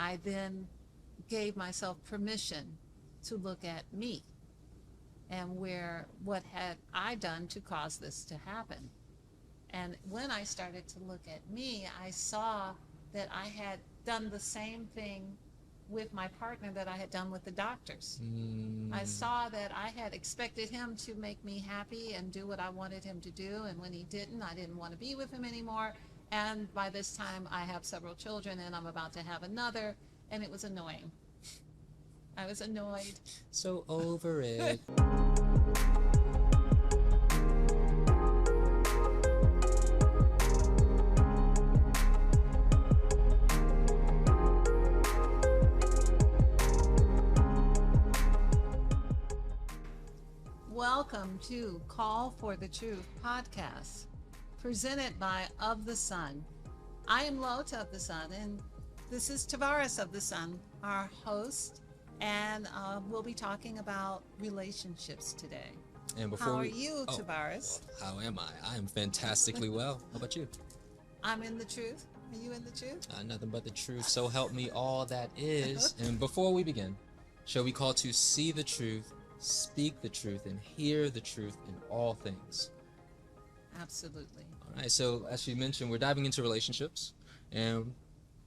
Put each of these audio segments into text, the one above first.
I then gave myself permission to look at me and what had I done to cause this to happen. And when I started to look at me, I saw that I had done the same thing with my partner that I had done with the doctors. I saw that I had expected him to make me happy and do what I wanted him to do, and when he didn't, I didn't want to be with him anymore. And by this time, I have several children, and I'm about to have another, and it was annoying. I was annoyed. So over it. Welcome to Call for the Truth podcast, presented by Of the Sun. I am LaOta Of the Sun, and this is Tarvars Of the Sun, our host, and we'll be talking about relationships today. And before How are you, Tarvars? Well, how am I? I am fantastically well. How about you? I'm in the truth. Are you in the truth? Nothing but the truth. So help me all that is. And before we begin, shall we call to see the truth, speak the truth, and hear the truth in all things? Absolutely. All right, so as you mentioned, we're diving into relationships, and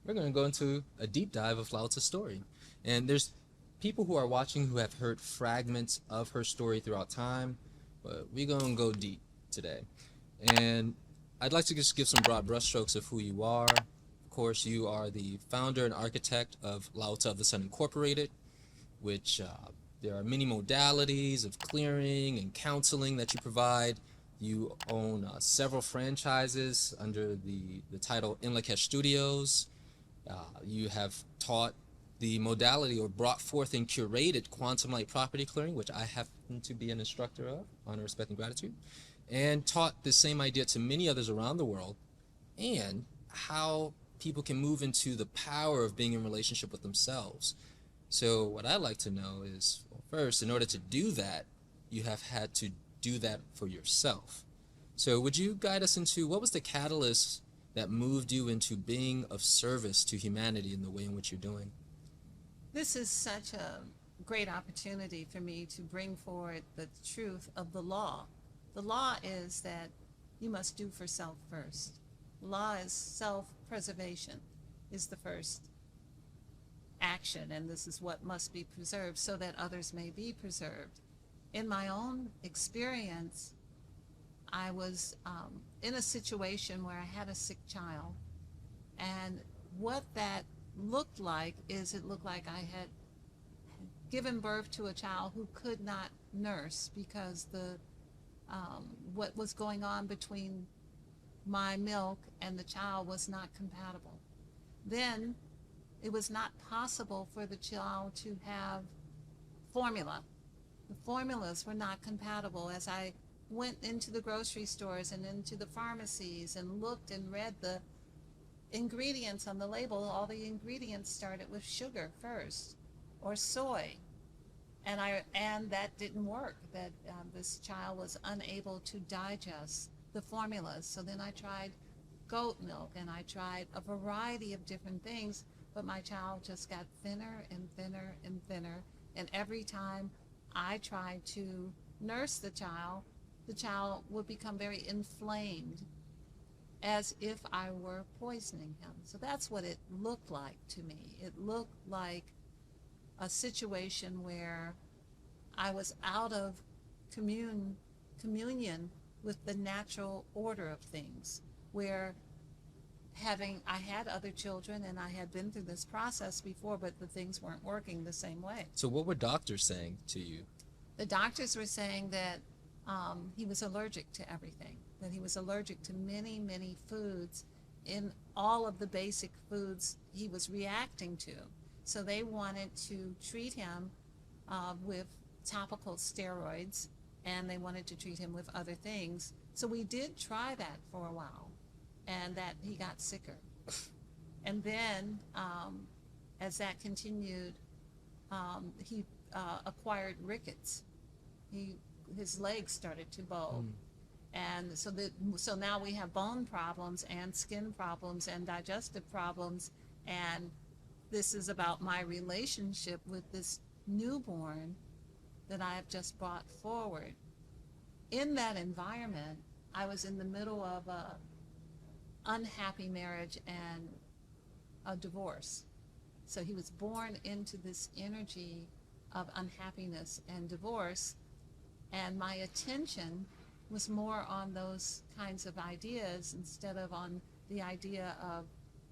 we're going to go into a deep dive of LaOta's story. And there's people who are watching who have heard fragments of her story throughout time, but we're going to go deep today. And I'd like to just give some broad brushstrokes of who you are. Of course, you are the founder and architect of LaOta Of the Sun Incorporated, which there are many modalities of clearing and counseling that you provide. You own several franchises under the title Inlakesh Studios. You have taught the modality or brought forth and curated quantum light property clearing, which I happen to be an instructor of, honor, respect, and gratitude, and taught the same idea to many others around the world, and how people can move into the power of being in relationship with themselves. So what I'd like to know is, well, first, in order to do that, you have had to do that for yourself. So would you guide us into what was the catalyst that moved you into being of service to humanity in the way in which you're doing? This is such a great opportunity for me to bring forward the truth of the law. The law is that you must do for self first. Law is self-preservation, is the first action, and this is what must be preserved so that others may be preserved. In my own experience, I was in a situation where I had a sick child, and what that looked like is it looked like I had given birth to a child who could not nurse because what was going on between my milk and the child was not compatible. Then it was not possible for the child to have formula. The formulas were not compatible. As I went into the grocery stores and into the pharmacies and looked and read the ingredients on the label, all the ingredients started with sugar first, or soy. And that didn't work, that this child was unable to digest the formulas. So then I tried goat milk, and I tried a variety of different things, but my child just got thinner and thinner and thinner. And every time I tried to nurse the child would become very inflamed, as if I were poisoning him. So that's what it looked like to me. It looked like a situation where I was out of communion with the natural order of things, where I had other children and I had been through this process before, but the things weren't working the same way. So what were doctors saying to you? The doctors were saying that he was allergic to everything, that he was allergic to many, many foods. In all of the basic foods he was reacting to. So they wanted to treat him with topical steroids, and they wanted to treat him with other things. So we did try that for a while, and that he got sicker. And then as that continued, he acquired rickets. His legs started to bow. And so now we have bone problems and skin problems and digestive problems, and This is about my relationship with this newborn that I have just brought forward. In that environment, I was in the middle of a unhappy marriage and a divorce. So he was born into this energy of unhappiness and divorce, and my attention was more on those kinds of ideas instead of on the idea of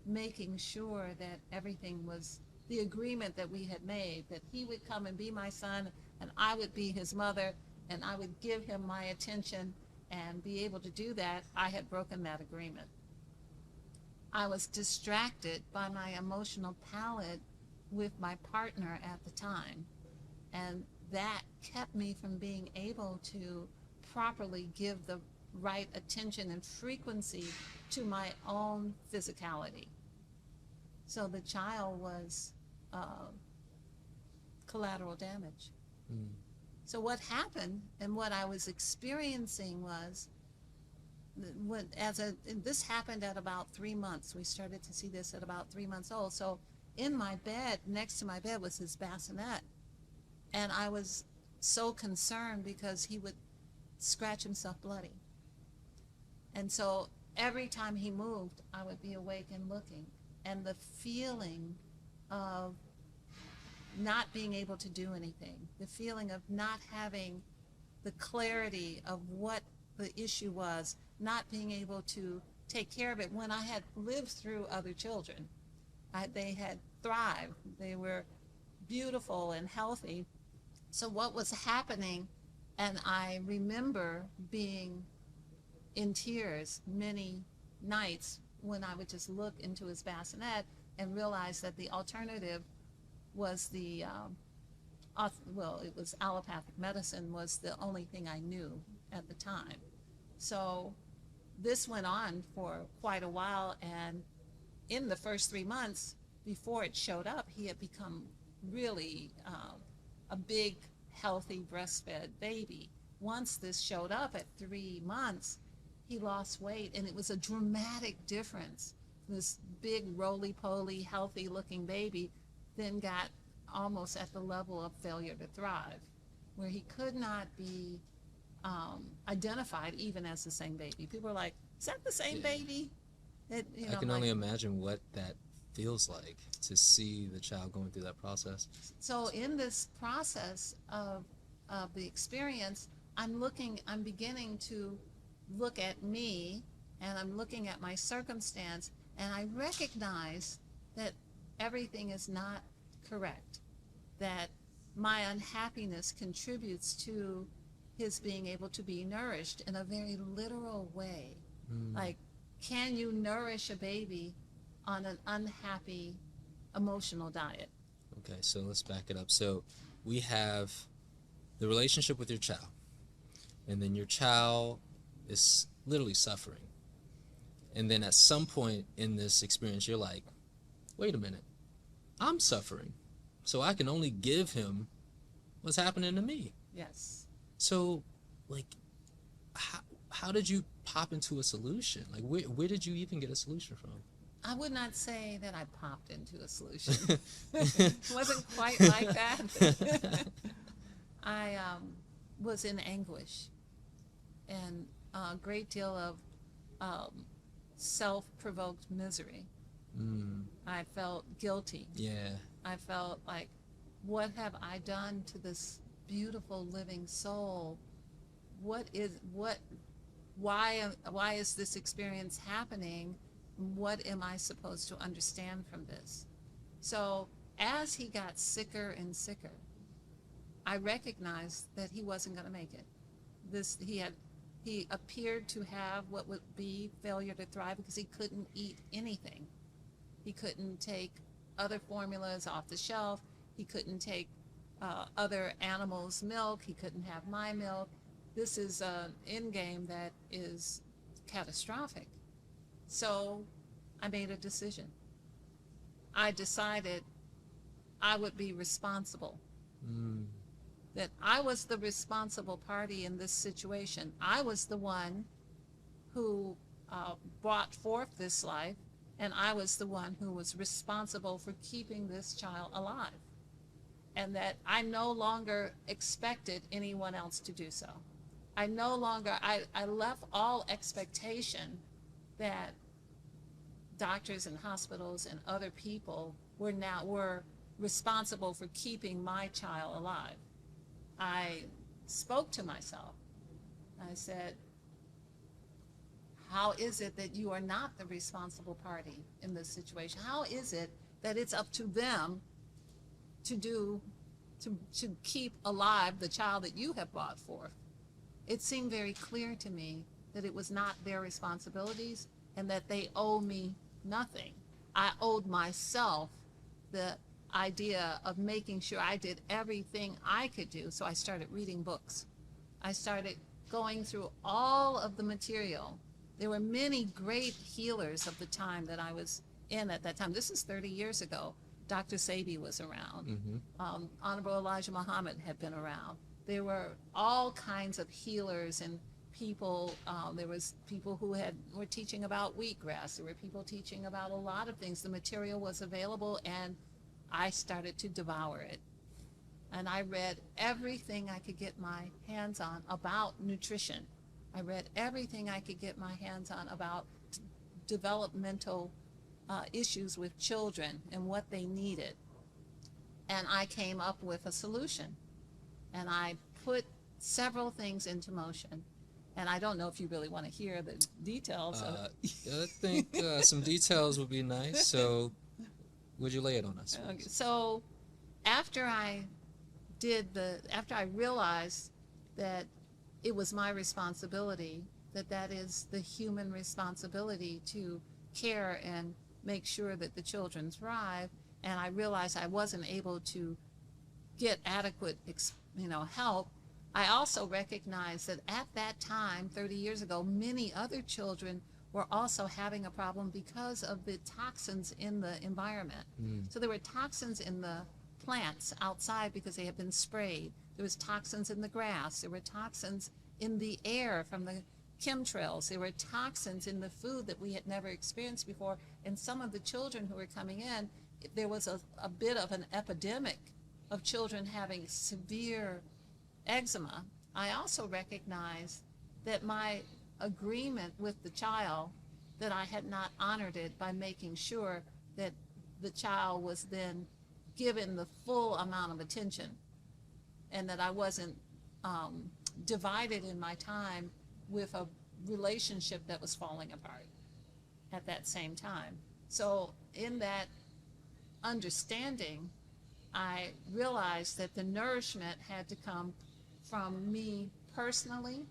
making sure that everything was the agreement that we had made, that he would come and be my son and I would be his mother and I would give him my attention and be able to do that. I had broken that agreement. I was distracted by my emotional palette with my partner at the time, and that kept me from being able to properly give the right attention and frequency to my own physicality. So the child was collateral damage. Mm. So what happened and what I was experiencing was, this happened at about 3 months. We started to see this at about 3 months old. So in my bed, next to my bed was his bassinet. And I was so concerned because he would scratch himself bloody. And so every time he moved, I would be awake and looking. And the feeling of not being able to do anything, the feeling of not having the clarity of what the issue was, not being able to take care of it when I had lived through other children. They had thrived. They were beautiful and healthy. So what was happening, and I remember being in tears many nights when I would just look into his bassinet and realize that the alternative was it was allopathic medicine was the only thing I knew at the time. So this went on for quite a while, and in the first 3 months before it showed up, he had become really a big, healthy, breastfed baby. Once this showed up at 3 months, he lost weight, and it was a dramatic difference. This big, roly-poly, healthy-looking baby then got almost at the level of failure to thrive, where he could not be identified even as the same baby. People are like, is that the same baby? I can only imagine what that feels like to see the child going through that process. So in this process of the experience, I'm beginning to look at me, and I'm looking at my circumstance, and I recognize that everything is not correct, that my unhappiness contributes to his being able to be nourished in a very literal way. Like, can you nourish a baby on an unhappy emotional diet? Okay, so let's back it up. So we have the relationship with your child, and then your child is literally suffering. And then at some point in this experience, you're like, wait a minute, I'm suffering, so I can only give him what's happening to me. Yes. So, like, how did you pop into a solution? Like, where did you even get a solution from? I would not say that I popped into a solution. It wasn't quite like that. I was in anguish and a great deal of self-provoked misery. I felt guilty. Yeah. I felt like, what have I done to this beautiful living soul? Why is this experience happening? What am I supposed to understand from this? So as he got sicker and sicker, I recognized that he wasn't going to make it. He appeared to have what would be failure to thrive because he couldn't eat anything. He couldn't take other formulas off the shelf. He couldn't take other animals' milk. He couldn't have my milk. This is an end game that is catastrophic. So I made a decision. I decided I would be responsible. That I was the responsible party in this situation. I was the one who brought forth this life, and I was the one who was responsible for keeping this child alive, and that I no longer expected anyone else to do so. I no longer, I left all expectation that doctors and hospitals and other people were responsible for keeping my child alive. I spoke to myself. I said, how is it that you are not the responsible party in this situation? How is it that it's up to them to keep alive the child that you have brought forth? It seemed very clear to me that it was not their responsibilities and that they owe me nothing. I owed myself the idea of making sure I did everything I could do. So I started reading books. I started going through all of the material. There were many great healers of the time that I was in at that time. This is 30 years ago. Dr. Sabi was around. Mm-hmm. Honorable Elijah Muhammad had been around. There were all kinds of healers and people. There was people who were teaching about wheatgrass. There were people teaching about a lot of things. The material was available, and I started to devour it. And I read everything I could get my hands on about nutrition. I read everything I could get my hands on about developmental issues with children and what they needed. And I came up with a solution. And I put several things into motion. And I don't know if you really want to hear the details of it. I think some details would be nice. So would you lay it on us? Okay. So after I realized that it was my responsibility, that is the human responsibility to care and make sure that the children thrive, and I realized I wasn't able to get adequate help, I also recognized that at that time, 30 years ago, many other children were also having a problem because of the toxins in the environment. So there were toxins in the plants outside because they had been sprayed. There was toxins in the grass. There were toxins in the air from the chemtrails. There were toxins in the food that we had never experienced before. And some of the children who were coming in, there was a bit of an epidemic of children having severe eczema. I also recognized that my agreement with the child, that I had not honored it by making sure that the child was then given the full amount of attention, and that I wasn't divided in my time with a relationship that was falling apart at that same time. So in that understanding, I realized that the nourishment had to come from me personally,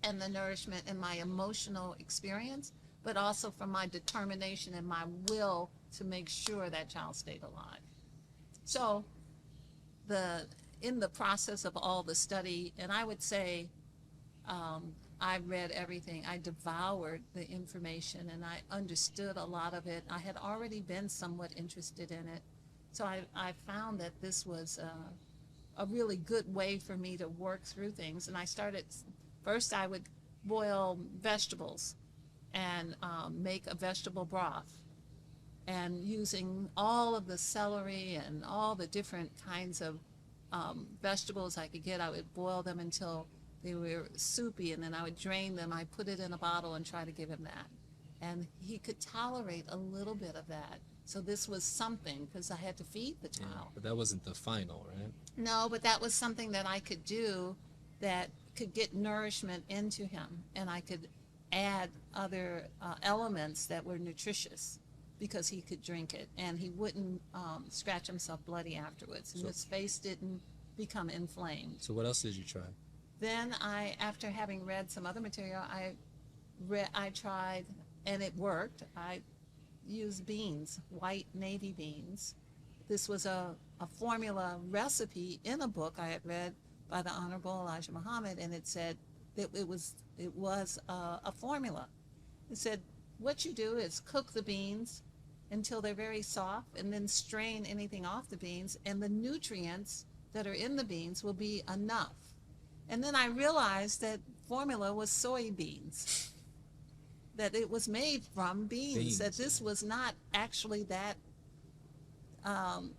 and the nourishment in my emotional experience, but also from my determination and my will to make sure that child stayed alive. So in the process of all the study, and I would say I read everything. I devoured the information, and I understood a lot of it. I had already been somewhat interested in it. So I found that this was a really good way for me to work through things. And I started, first I would boil vegetables and make a vegetable broth. And using all of the celery and all the different kinds of vegetables I could get, I would boil them until they were soupy, and then I would drain them. I put it in a bottle and try to give him that. And he could tolerate a little bit of that. So this was something, because I had to feed the child. Yeah, but that wasn't the final, right? No, but that was something that I could do that could get nourishment into him, and I could add other elements that were nutritious because he could drink it, and he wouldn't scratch himself bloody afterwards, and his face didn't become inflamed. So what else did you try? Then after having read some other material, I tried, and it worked. I used beans, white navy beans. This was a formula recipe in a book I had read by the Honorable Elijah Muhammad, and it said that it was a formula. It said, what you do is cook the beans until they're very soft, and then strain anything off the beans, and the nutrients that are in the beans will be enough. And then I realized that formula was soybeans. that it was made from beans, that Beans, this was not actually that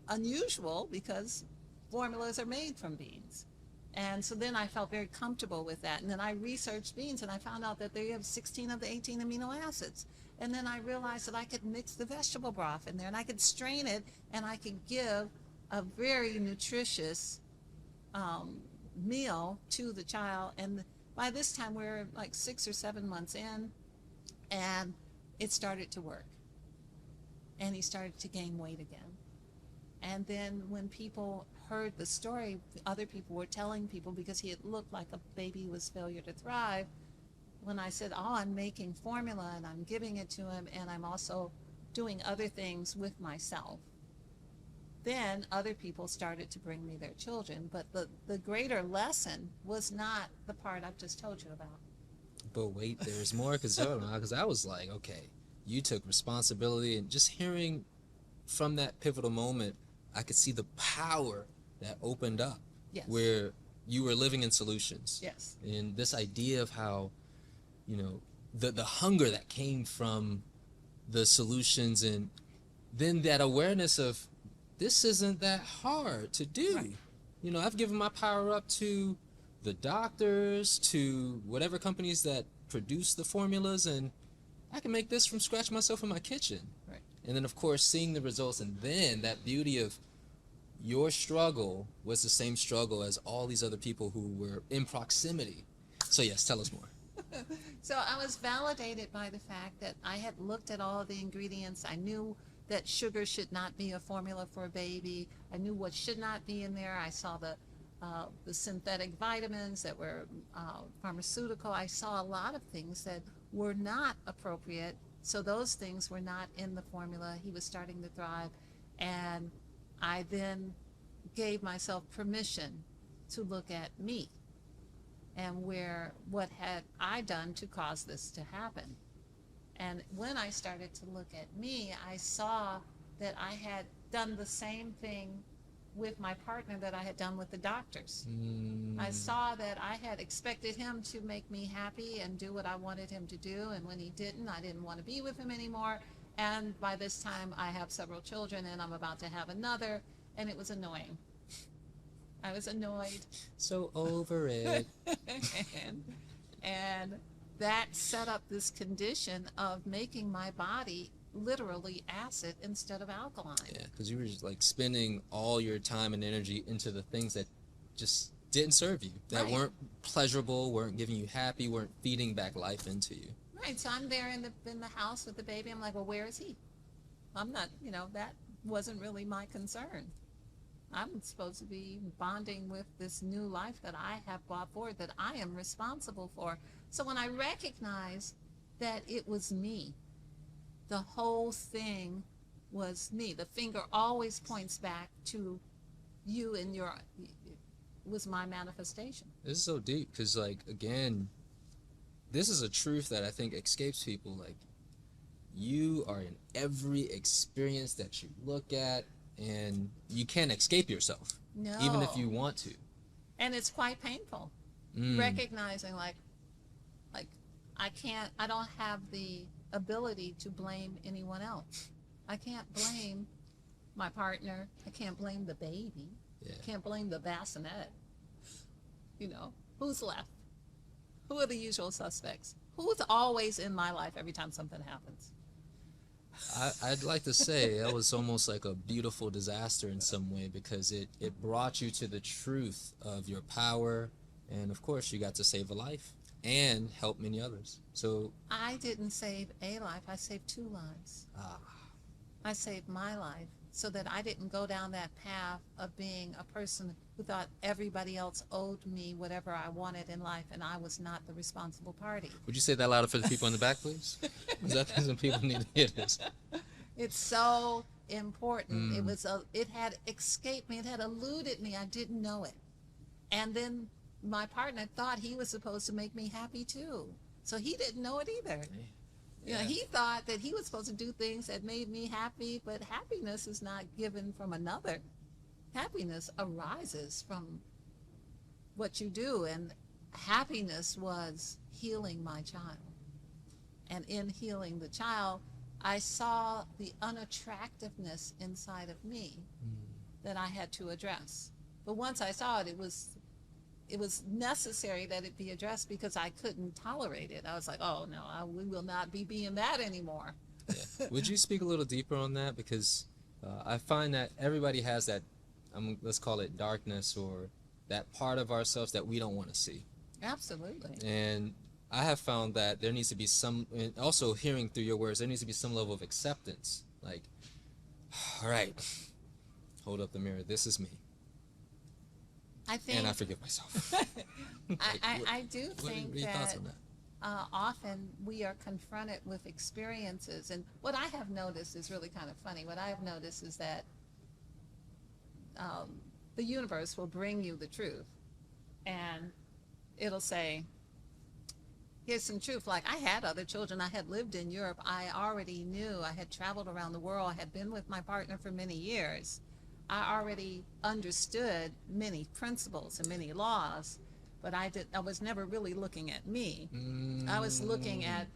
unusual, because formulas are made from beans. And so then I felt very comfortable with that. And then I researched beans and I found out that they have 16 of the 18 amino acids. And then I realized that I could mix the vegetable broth in there and I could strain it and I could give a very nutritious meal to the child. And by this time we're like 6 or 7 months in, and it started to work. And he started to gain weight again. And then when people heard the story, other people were telling people, because he had looked like a baby was failure to thrive, when I said, oh, I'm making formula and I'm giving it to him and I'm also doing other things with myself, then other people started to bring me their children. But the greater lesson was not the part I've just told you about. But wait, there's more, because I was like, okay, you took responsibility, and just hearing from that pivotal moment, I could see the power that opened up. Yes. Where you were living in solutions. Yes. And this idea of how, you know, the hunger that came from the solutions, and then that awareness of this isn't that hard to do. Right. You know, I've given my power up to the doctors, to whatever companies that produce the formulas, and I can make this from scratch myself in my kitchen. Right. And then, of course, seeing the results, and then that beauty of your struggle was the same struggle as all these other people who were in proximity. So yes, tell us more. So I was validated by the fact that I had looked at all of the ingredients. I knew that sugar should not be a formula for a baby. I knew what should not be in there. I saw the synthetic vitamins that were pharmaceutical. I saw a lot of things that were not appropriate. So those things were not in the formula. He was starting to thrive. And I then gave myself permission to look at me and what had I done to cause this to happen. And when I started to look at me, I saw that I had done the same thing with my partner that I had done with the doctors. I saw that I had expected him to make me happy and do what I wanted him to do, and when he didn't, I didn't want to be with him anymore. And by this time, I have several children, and I'm about to have another, and it was annoying. I was annoyed. So over it. and that set up this condition of making my body literally acid instead of alkaline. Yeah, because you were just like spending all your time and energy into the things that just didn't serve you, that Right. weren't pleasurable, weren't giving you happy, weren't feeding back life into you. Right, so I'm there in the house with the baby. I'm like, well, where is he? I'm not, that wasn't really my concern. I'm supposed to be bonding with this new life that I have brought forward, that I am responsible for. So when I recognized that it was me, the whole thing was me. The finger always points back to you, and was my manifestation. This is so deep, because like, again, this is a truth that I think escapes people. Like, you are in every experience that you look at, and you can't escape yourself. No. Even if you want to. And it's quite painful. Recognizing like I don't have the ability to blame anyone else. I can't blame my partner. I can't blame the baby. Yeah. I can't blame the bassinet. Who's left? Who are the usual suspects? Who's always in my life every time something happens? I'd like to say that was almost like a beautiful disaster in some way, because it brought you to the truth of your power, and of course you got to save a life and help many others. So I didn't save a life, I saved 2 lives. I saved my life so that I didn't go down that path of being a person who thought everybody else owed me whatever I wanted in life, and I was not the responsible party. would you say that louder for the people in the back, please? Because I think some people need to hear this. It's so important. It had escaped me. It had eluded me. I didn't know it. And then my partner thought he was supposed to make me happy too. So he didn't know it either. Yeah. He thought that he was supposed to do things that made me happy, but happiness is not given from another. Happiness arises from what you do, and happiness was healing my child. And in healing the child, I saw the unattractiveness inside of me that I had to address. But once I saw it, it was necessary that it be addressed because I couldn't tolerate it. I was like, oh no, we will not be being that anymore. Yeah. Would you speak a little deeper on that? Because I find that everybody has that, let's call it darkness, or that part of ourselves that we don't want to see. Absolutely. And I have found that there needs to be some, and also hearing through your words, there needs to be some level of acceptance. Like, all right, hold up the mirror. This is me. I think, and I forgive myself. I do think what are your thoughts that on that? often we are confronted with experiences. And what I have noticed is really kind of funny. What I have noticed is that the universe will bring you the truth. And it'll say, here's some truth. Like, I had other children. I had lived in Europe. I already knew. I had traveled around the world. I had been with my partner for many years. I already understood many principles and many laws, but I was never really looking at me. I was looking at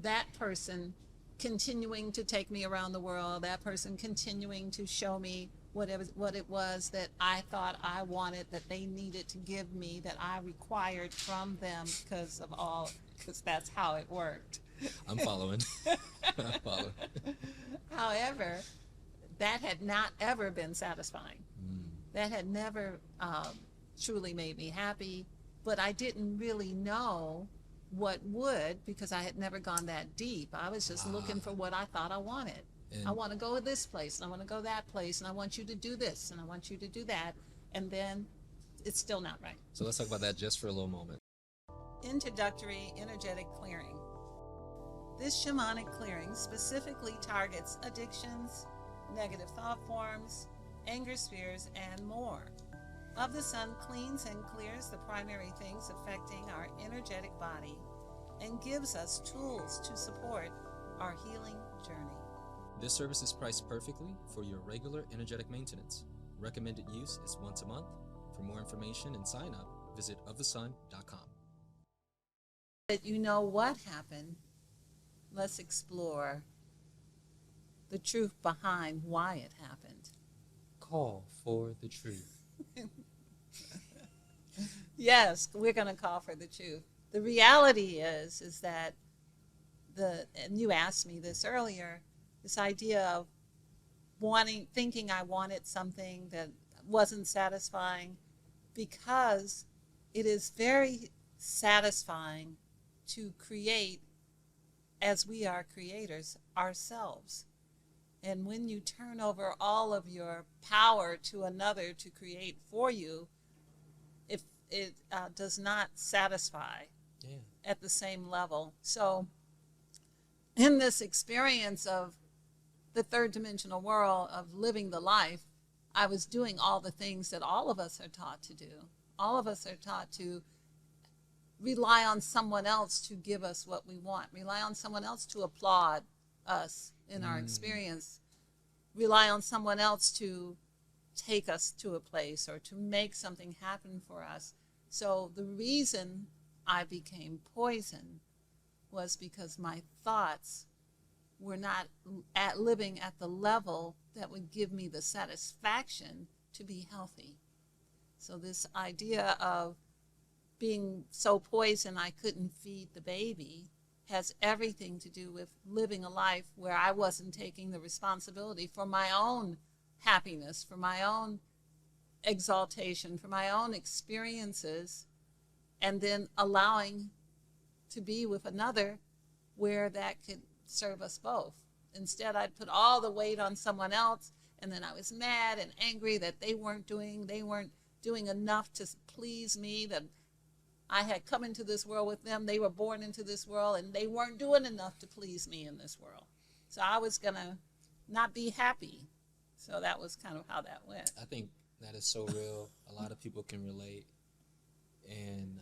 that person continuing to take me around the world, that person continuing to show me what it was that I thought I wanted, that they needed to give me, that I required from them because that's how it worked. I'm following. I'm following. However, that had not ever been satisfying. That had never truly made me happy, but I didn't really know what would, because I had never gone that deep. I was just looking for what I thought I wanted. I want to go to this place, and I want to go that place, and I want you to do this, and I want you to do that, and then it's still not right. So let's talk about that just for a little moment. Introductory energetic clearing. This shamanic clearing specifically targets addictions, negative thought forms, anger spheres, and more. Of the Sun cleans and clears the primary things affecting our energetic body and gives us tools to support our healing journey. This service is priced perfectly for your regular energetic maintenance. Recommended use is once a month. For more information and sign up, visit ofthesun.com. But you know what happened? Let's explore the truth behind why it happened. Call for the truth. Yes, we're going to call for the truth. The reality is that and you asked me this earlier, this idea of thinking I wanted something that wasn't satisfying, because it is very satisfying to create, as we are creators ourselves. And when you turn over all of your power to another to create for you, if it does not satisfy at the same level. So in this experience of the third dimensional world, of living the life, I was doing all the things that all of us are taught to do. All of us are taught to rely on someone else to give us what we want, rely on someone else to applaud us in our experience, rely on someone else to take us to a place or to make something happen for us. So the reason I became poison was because my thoughts were not living at the level that would give me the satisfaction to be healthy. So this idea of being so poisoned I couldn't feed the baby has everything to do with living a life where I wasn't taking the responsibility for my own happiness, for my own exaltation, for my own experiences, and then allowing to be with another where that could serve us both. Instead, I'd put all the weight on someone else, and then I was mad and angry that they weren't doing enough to please me, that I had come into this world with them, they were born into this world, and they weren't doing enough to please me in this world. So I was going to not be happy. So that was kind of how that went. I think that is so real. A lot of people can relate. And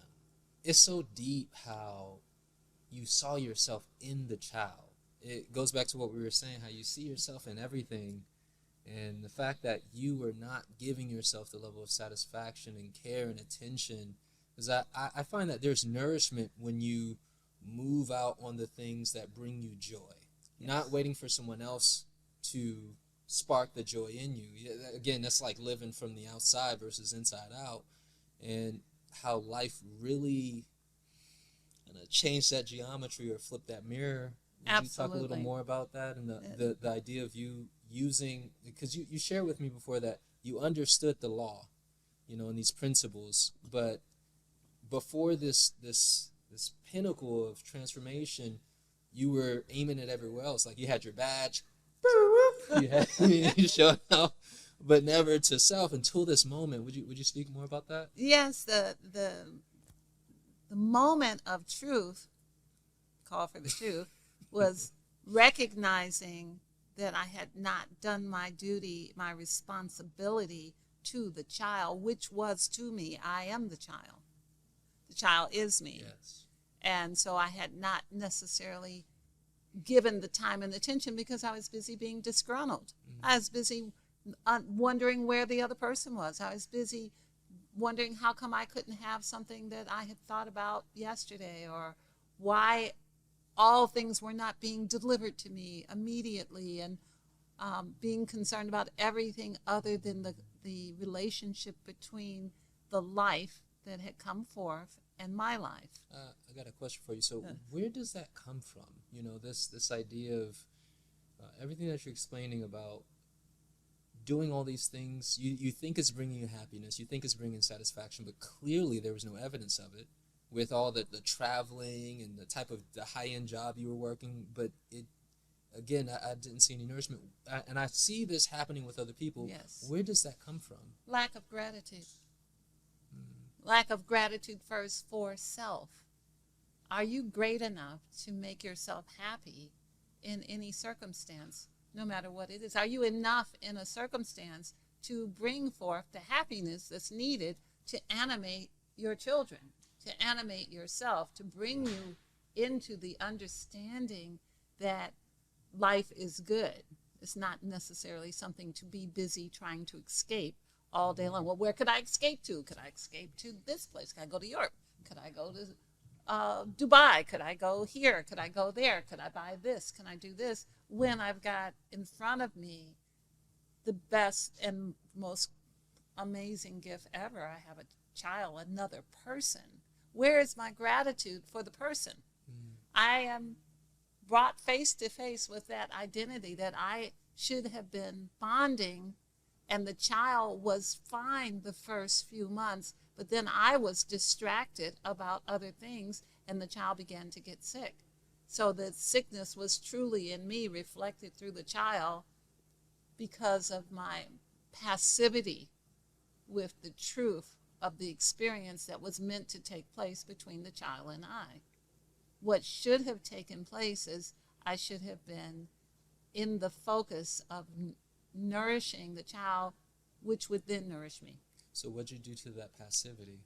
it's so deep how you saw yourself in the child. It goes back to what we were saying, how you see yourself in everything. And the fact that you were not giving yourself the level of satisfaction and care and attention is that I find that there's nourishment when you move out on the things that bring you joy, not waiting for someone else to spark the joy in you. Again, that's like living from the outside versus inside out, and how life really change that geometry or flip that mirror. Would Absolutely. you talk a little more about that and the idea of you using, because you shared with me before that you understood the law, and these principles, but before this pinnacle of transformation, you were aiming it everywhere else. Like you had your badge, you showed up, but never to self until this moment. Would you speak more about that? Yes, the moment of truth, call for the truth, was recognizing that I had not done my duty, my responsibility to the child, which was to me. I am the child. The child is me. Yes. And so I had not necessarily given the time and attention because I was busy being disgruntled. I was busy wondering where the other person was. I was busy wondering how come I couldn't have something that I had thought about yesterday, or why all things were not being delivered to me immediately, and being concerned about everything other than the relationship between the life that had come forth and my life. I got a question for you. So where does that come from? This idea of everything that you're explaining about doing all these things, you think it's bringing you happiness, you think it's bringing satisfaction, but clearly there was no evidence of it with all the traveling and the type of the high-end job you were working. But again, I didn't see any nourishment. And I see this happening with other people. Yes. Where does that come from? Lack of gratitude. Lack of gratitude first for self. Are you great enough to make yourself happy in any circumstance, no matter what it is? Are you enough in a circumstance to bring forth the happiness that's needed to animate your children, to animate yourself, to bring you into the understanding that life is good? It's not necessarily something to be busy trying to escape all day long. Well, where could I escape to? Could I escape to this place? Could I go to Europe? Could I go to Dubai? Could I go here? Could I go there? Could I buy this? Can I do this? When I've got in front of me the best and most amazing gift ever. I have a child, another person. Where is my gratitude for the person? I am brought face to face with that identity that I should have been bonding, and the child was fine the first few months, but then I was distracted about other things, and the child began to get sick. So the sickness was truly in me, reflected through the child, because of my passivity with the truth of the experience that was meant to take place between the child and I. What should have taken place is I should have been in the focus of nourishing the child, which would then nourish me. So what'd you do to that passivity?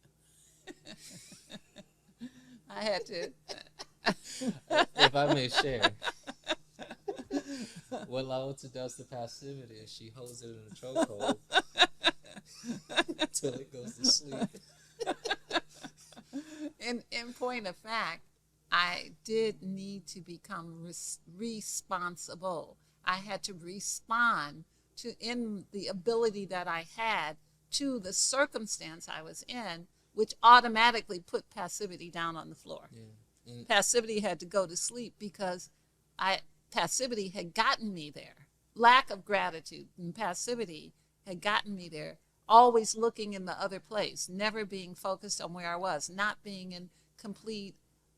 I had to. If I may share, what LaOta does to passivity is she holds it in a chokehold until it goes to sleep. In point of fact, I did need to become responsible. I had to respond to, in the ability that I had, to the circumstance I was in, which automatically put passivity down on the floor. Yeah. Passivity had to go to sleep because passivity had gotten me there. Lack of gratitude and passivity had gotten me there. Always looking in the other place, never being focused on where I was, not being in complete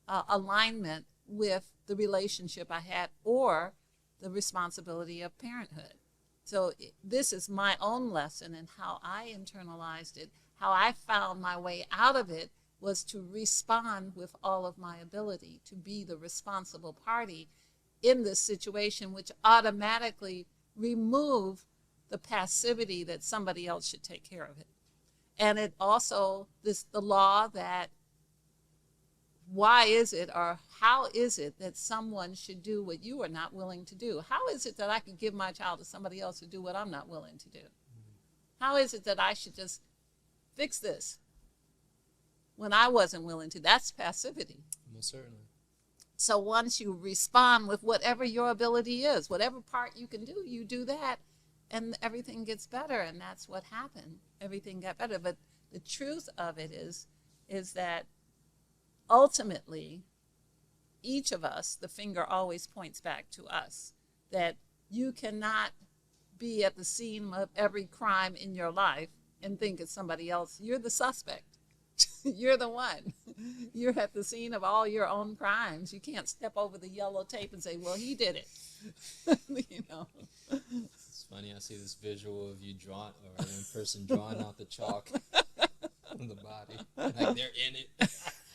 alignment with the relationship I had or the responsibility of parenthood. So this is my own lesson, and how I internalized it, how I found my way out of it was to respond with all of my ability, to be the responsible party in this situation, which automatically removed the passivity that somebody else should take care of it. And it also, the law that why is it, or how is it that someone should do what you are not willing to do? How is it that I could give my child to somebody else to do what I'm not willing to do? How is it that I should just fix this when I wasn't willing to? That's passivity. Most certainly. So once you respond with whatever your ability is, whatever part you can do, you do that, and everything gets better. And that's what happened. Everything got better. But the truth of it is that ultimately, each of us, the finger always points back to us, that you cannot be at the scene of every crime in your life and think it's somebody else. You're the suspect. You're the one. You're at the scene of all your own crimes. You can't step over the yellow tape and say, well, he did it. You know. It's funny, I see this visual of you drawing, or one person drawing out the chalk on the body. Like they're in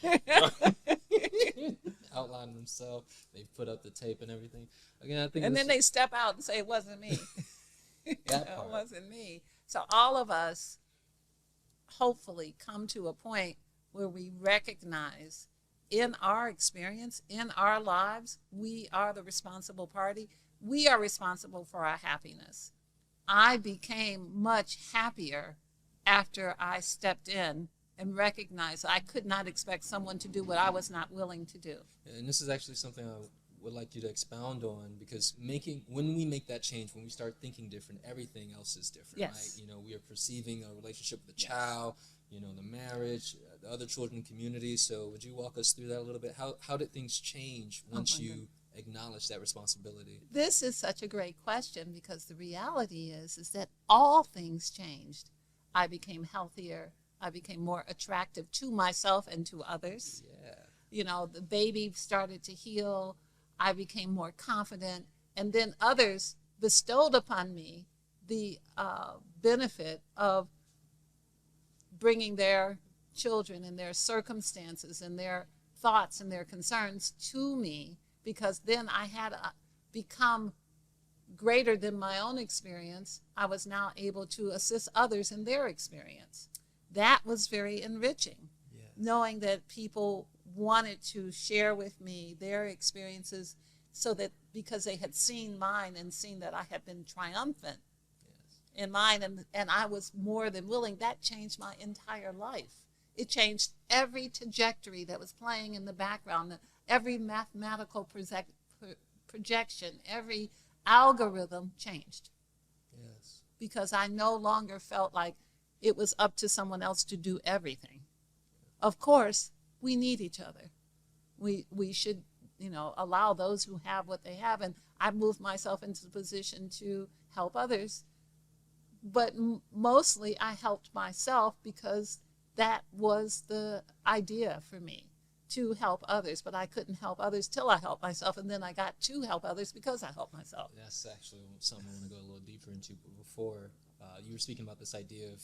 it. Outlining themselves. They put up the tape and everything. Again, I think and then they step out and say, it wasn't me. That part. It wasn't me. So all of us hopefully come to a point where we recognize in our experience, in our lives, we are the responsible party. We are responsible for our happiness. I became much happier after I stepped in and recognized I could not expect someone to do what I was not willing to do. And this is actually something I would like you to expound on, because when we make that change, when we start thinking different, everything else is different, yes. right? You know, we are perceiving a relationship with a child, you know, the marriage, the other children community. So would you walk us through that a little bit? How did things change once you acknowledge that responsibility? This is such a great question, because the reality is that all things changed. I became healthier. I became more attractive to myself and to others. Yeah. You know, the baby started to heal. I became more confident. And then others bestowed upon me the benefit of bringing their children and their circumstances and their thoughts and their concerns to me, because then I had become greater than my own experience. I was now able to assist others in their experience. That was very enriching, knowing that people wanted to share with me their experiences, so that because they had seen mine and seen that I had been triumphant in mine, and I was more than willing, that changed my entire life. It changed every trajectory that was playing in the background, every mathematical projection, every algorithm changed. Yes. Because I no longer felt like it was up to someone else to do everything. Of course, we need each other. We should, you know, allow those who have what they have, and I moved myself into the position to help others. But mostly I helped myself, because that was the idea for me, to help others. But I couldn't help others till I helped myself, and then I got to help others because I helped myself. That's actually something I want to go a little deeper into. But before, you were speaking about this idea of,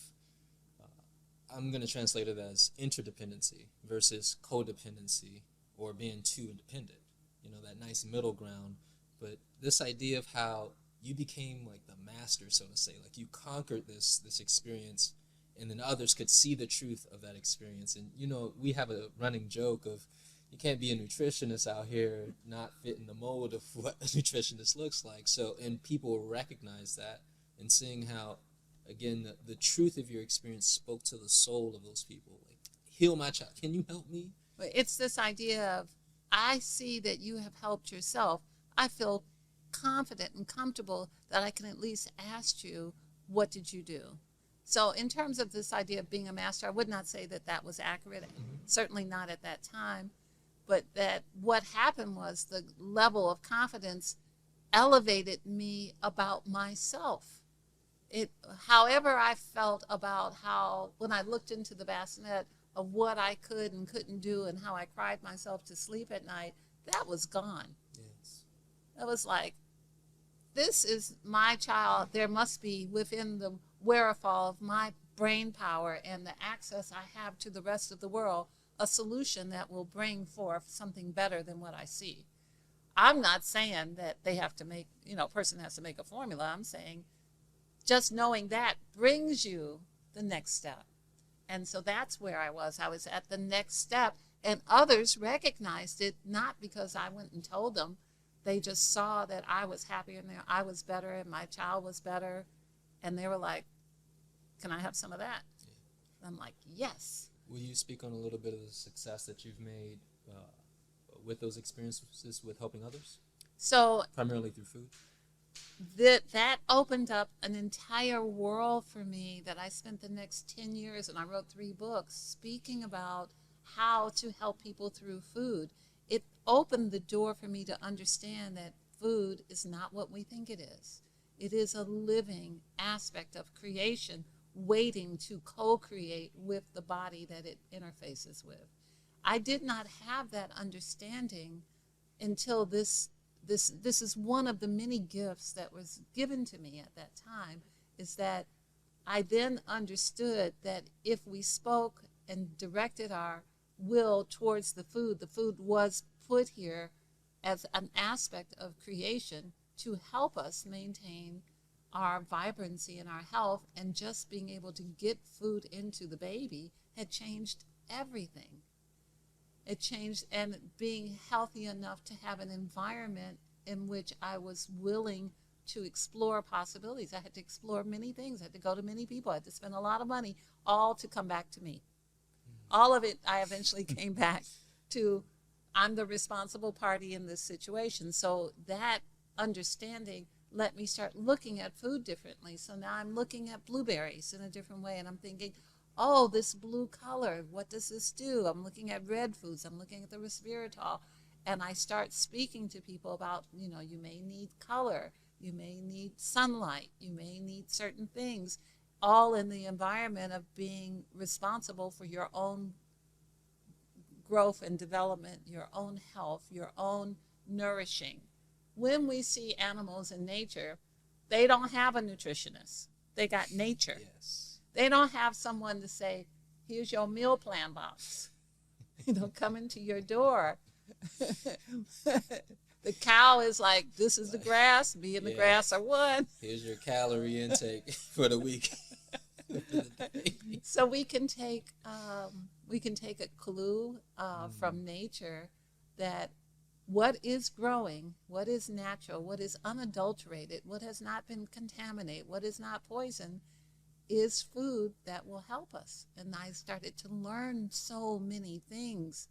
I'm going to translate it as interdependency versus codependency, or being too independent. You know, that nice middle ground. But this idea of how you became like the master, so to say, like you conquered this experience, and then others could see the truth of that experience. And, you know, we have a running joke of, you can't be a nutritionist out here not fitting the mold of what a nutritionist looks like. So, and people recognize that, and seeing how, again, the truth of your experience spoke to the soul of those people. Like, heal my child. Can you help me? But it's this idea of, I see that you have helped yourself. I feel confident and comfortable that I can at least ask you, what did you do? So in terms of this idea of being a master, I would not say that that was accurate, certainly not at that time, but that what happened was the level of confidence elevated me about myself. However I felt about how, when I looked into the bassinet of what I could and couldn't do and how I cried myself to sleep at night, that was gone. Yes. That was like, this is my child. There must be, within the wherewithal of my brain power and the access I have to the rest of the world, a solution that will bring forth something better than what I see. I'm not saying that they have to make, you know, a person has to make a formula. I'm saying just knowing that brings you the next step. And so that's where I was. I was at the next step, and others recognized it, not because I went and told them. They just saw that I was happier and I was better and my child was better. And they were like, can I have some of that? Yeah. I'm like, yes. Will you speak on a little bit of the success that you've made with those experiences with helping others, So primarily through food? that opened up an entire world for me that I spent the next 10 years, and I wrote 3 books speaking about how to help people through food. It opened the door for me to understand that food is not what we think it is. It is a living aspect of creation waiting to co-create with the body that it interfaces with. I did not have that understanding until this is one of the many gifts that was given to me at that time, is that I then understood that if we spoke and directed our will towards the food was put here as an aspect of creation to help us maintain our vibrancy and our health, and just being able to get food into the baby had changed everything. It changed, and being healthy enough to have an environment in which I was willing to explore possibilities. I had to explore many things. I had to go to many people. I had to spend a lot of money, all to come back to me. All of it, I eventually came back to, I'm the responsible party in this situation. So that understanding let me start looking at food differently. So now I'm looking at blueberries in a different way, and I'm thinking, oh, this blue color, what does this do? I'm looking at red foods. I'm looking at the resveratrol. And I start speaking to people about, you may need color. You may need sunlight. You may need certain things, all in the environment of being responsible for your own growth and development, your own health, your own nourishing. When we see animals in nature, they don't have a nutritionist. They got nature. Yes. They don't have someone to say, here's your meal plan box. Coming to your door. The cow is like, this is the grass. Me and the grass are one. Here's your calorie intake for the week. So we can take a clue from nature that what is growing, what is natural, what is unadulterated, what has not been contaminated, what is not poison, is food that will help us. And I started to learn so many things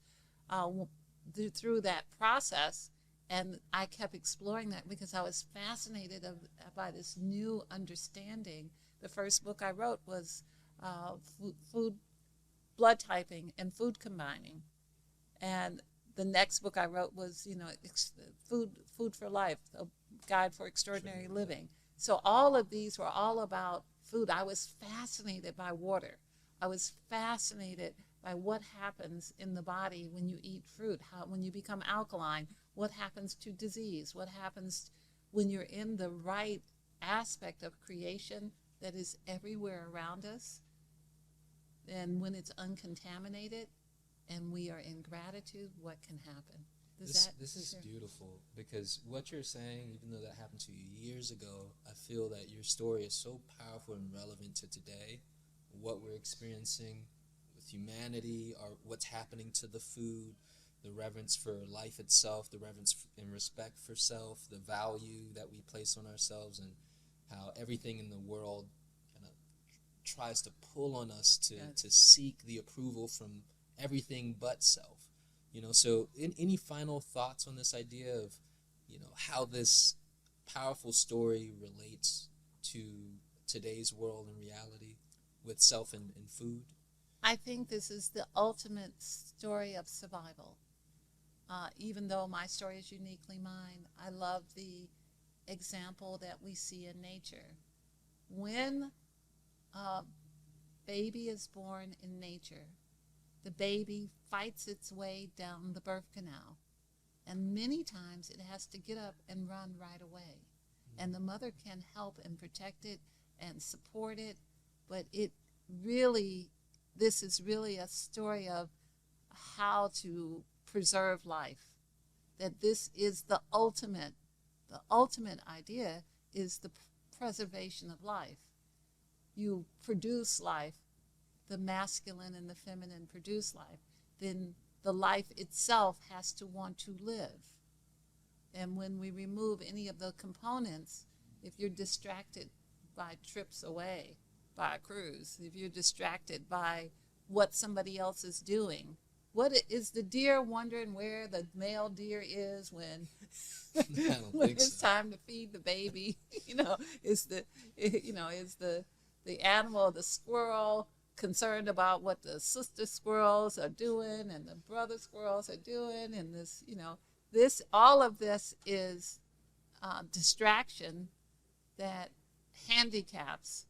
through that process, and I kept exploring that because I was fascinated by this new understanding. The first book I wrote was food blood typing and food combining, and the next book I wrote was food for life, a guide for extraordinary living. So all of these were all about food. I was fascinated by water. I was fascinated by what happens in the body when you eat fruit, when you become alkaline, what happens to disease, what happens when you're in the right aspect of creation that is everywhere around us, and when it's uncontaminated and we are in gratitude, what can happen? This is beautiful, because what you're saying, even though that happened to you years ago, I feel that your story is so powerful and relevant to today, what we're experiencing with humanity, or what's happening to the food, the reverence for life itself, the reverence and respect for self, the value that we place on ourselves, and how everything in the world kind of tries to pull on us to seek the approval from everything but self. So any final thoughts on this idea of, how this powerful story relates to today's world and reality with self and food? I think this is the ultimate story of survival. Even though my story is uniquely mine, I love the example that we see in nature. When a baby is born in nature, the baby fights its way down the birth canal, and many times it has to get up and run right away. And the mother can help and protect it and support it, but this is really a story of how to preserve life. That this is the ultimate idea is the preservation of life. You produce life, the masculine and the feminine produce life, then the life itself has to want to live. And when we remove any of the components, if you're distracted by trips away, by a cruise, if you're distracted by what somebody else is doing, Is the deer wondering where the male deer is when I don't when think it's so. time to feed the baby? Is the animal, the squirrel, concerned about what the sister squirrels are doing and the brother squirrels are doing, and this all of this is distraction that handicaps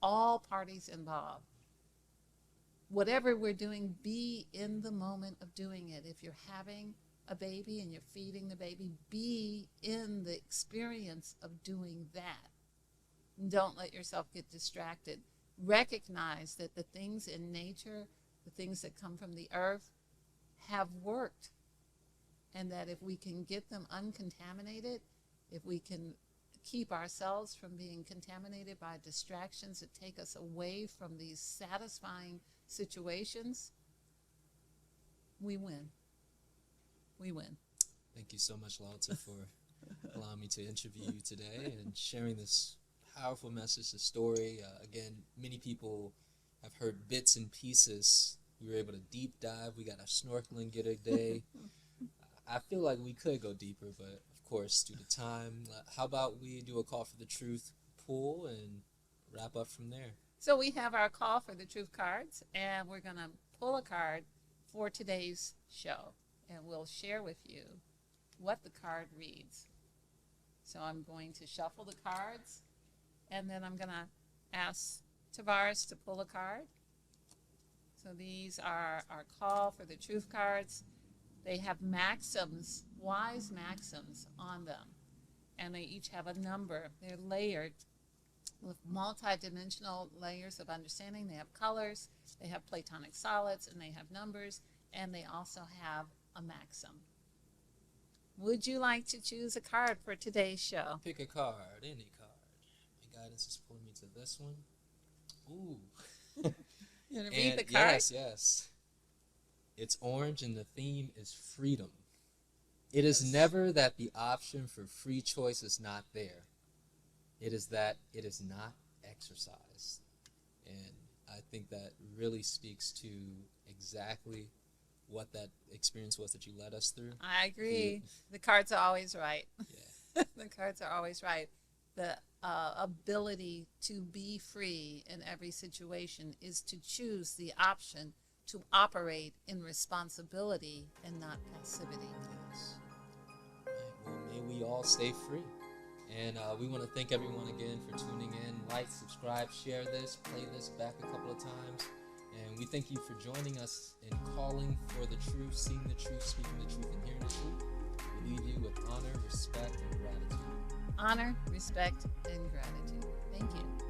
all parties involved. Whatever we're doing, be in the moment of doing it. If you're having a baby and you're feeding the baby, be in the experience of doing that. Don't let yourself get distracted. Recognize that the things in nature, the things that come from the earth, have worked. And that if we can get them uncontaminated, if we can keep ourselves from being contaminated by distractions that take us away from these satisfying situations, we win. We win. Thank you so much, LaOta, for allowing me to interview you today and sharing this powerful message, the story. Again, many people have heard bits and pieces. We were able to deep dive. We got our snorkeling gear today. I feel like we could go deeper, but of course, due to time, how about we do a call for the truth pool and wrap up from there? So we have our call for the truth cards, and we're going to pull a card for today's show, and we'll share with you what the card reads. So I'm going to shuffle the cards, and then I'm going to ask Tarvars to pull a card. So these are our call for the truth cards. They have maxims, wise maxims on them, and they each have a number. They're layered with multi-dimensional layers of understanding. They have colors, they have platonic solids, and they have numbers, and they also have a maxim. Would you like to choose a card for today's show? Pick a card, any card. My guidance is pulling me to this one. Ooh. You want to read the card? Yes. It's orange, and the theme is freedom. It is never that the option for free choice is not there. It is that it is not exercised. And I think that really speaks to exactly what that experience was that you led us through. I agree. The cards are always right. Yeah. The cards are always right. The ability to be free in every situation is to choose the option to operate in responsibility and not passivity. Yes. Well, may we all stay free. And we want to thank everyone again for tuning in. Like, subscribe, share this, play this back a couple of times. And we thank you for joining us in calling for the truth, seeing the truth, speaking the truth, and hearing the truth. We leave you with honor, respect, and gratitude. Honor, respect, and gratitude. Thank you.